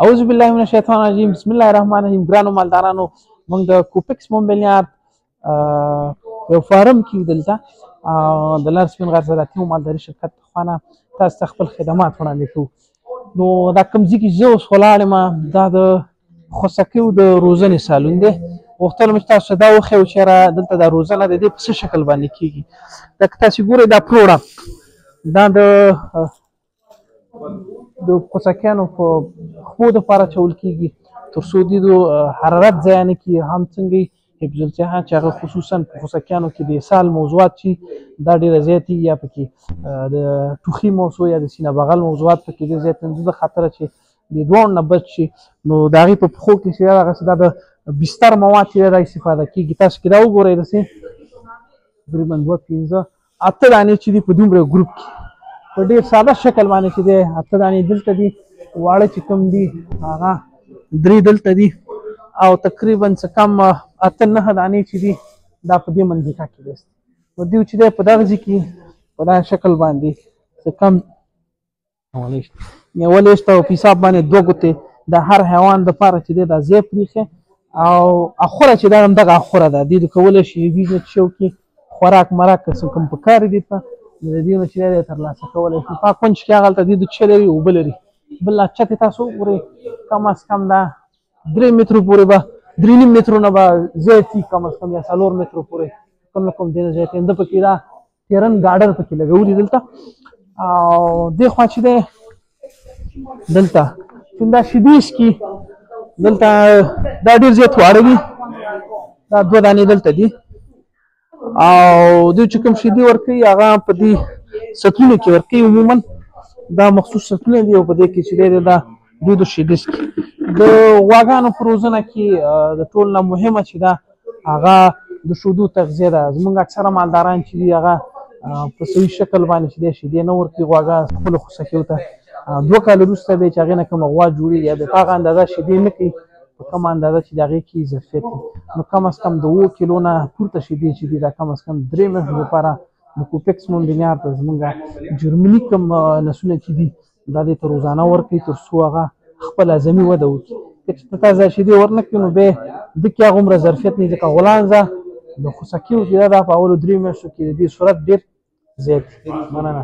اعوذ بالله من الشیطان الرجیم بسم الله الرحمن الرحیم. ګرانو مالدارانو، موږ د کوپکس مومبلیارد یو فارم کې دلته د لار سپین غر زراعتي او مالداري شرکت خانه تاسو ته خپل خدمات وړاندې کوو. نو دا کوم ځای کې زه اوس ولاړ یم دا د خوسکیو د روزنې سالون دی. غوښتل مې چې تاسو دا وښیو چې دلته دا روزنه د دې په څه شکل باندې کېږي. دا که تاسو ګورئ دا پروډکټ دا د خوسکیانو په خپو دپاره اچول کېږي تر څو دوی د حرارت ضایع نه کړي، هم څنګه حفظ الصحه چې هغه خصوصا په خوسکیانو کې د اسهال موضوعات چې دا ډېره زیاتې یا پکې د ټوخي موضوع یا د سینه بغل موضوعات پکې ډېر زیات د خطره چې د دواړو نه بچ شي. نو د هغې په پښو کې چې دغسې دا د بستر مواد چې دا استفاده کېږي. تاسو کې دا وګورئ داسې تقریبا 2 5 8 دانې چې دي په دومره ګروپ کې په ډېر ساده شکل باندې چې دی 8 دانې دلته دي، واړه چې کوم دي هغه 3 دلته دي او تقریبا څه کم 8 9 دانې چې دي دا په دې منځکه کې دي. نو دوی چې دی په دغه ځای کې په دغه شکل باندې څه کم یولیشت او په حساب باندې 2 ګوتې د هر حیوان دپاره چې دی دا ځای پرېښی او اخوره چې دا هم دغه اخوره ده. دوی کولی شي دوی نه چې وکړي خوراک مراک که څه کوم پکار دي ته د دې نه چې دی ترلاسه کولی شي. پاک کونج کې هغلته دوی دوچه لري، اوبه لري. بل چتې تاسو وګورئ کم از کم دا 3 مترو پورې به 3.5 مترونه به زیات وي، کم از کم یا 4 مترو پورې کوم نه کوم دی نه زیات وي. ده پکې دا تیرن ګاډر پکې لګولي دلته او دې خوا چې دی دلته چې دا شیدې څکي دلته دا ډېر زیات واړه دي. دا 2 دانې دلته دي او دوی چې کوم شیدې ورکوي هغه په دې سطلونو کې ورکوي. عموما دا مخصوص سطلونه دي او په دې کې چې دی دا دوی د شیدې څکي. د غواګانو په روزنه کې د ټول نه مهمه چې ده هغه د شیدو تغذیه ده. زموږ اکثره مالداران چې دي هغه په صحیح شکل باندې چې دی شیدې نه ورکوي غواګان خپلو خوسکیو ته. 2 کاله وروسته به چې هغې نه کومه غوا جوړېږي یا د هغه اندازه شیدې نه کوي په کومه اندازه چې د هغې کې ظرفیت وي. نو کم از کم د 7 کیلو نه پورته شیدې چې دي دا کم از کم 3 میاشتو لپاره د کوپکس مومبلیارد زموږ جرمني کوم نسلونه چې دي دا دې ته روزانه ورکوي تر څو هغه خپل اعظمي وده وکړي. که چې ته تازه شیدې ورنه کړي نو بیا ده کې هغومره ظرفیت نه وي ځکه غولانځه د خوسکیو چې دا په اولو 3 میاشتو کې د دې سرعت ډېر زیات. مننه.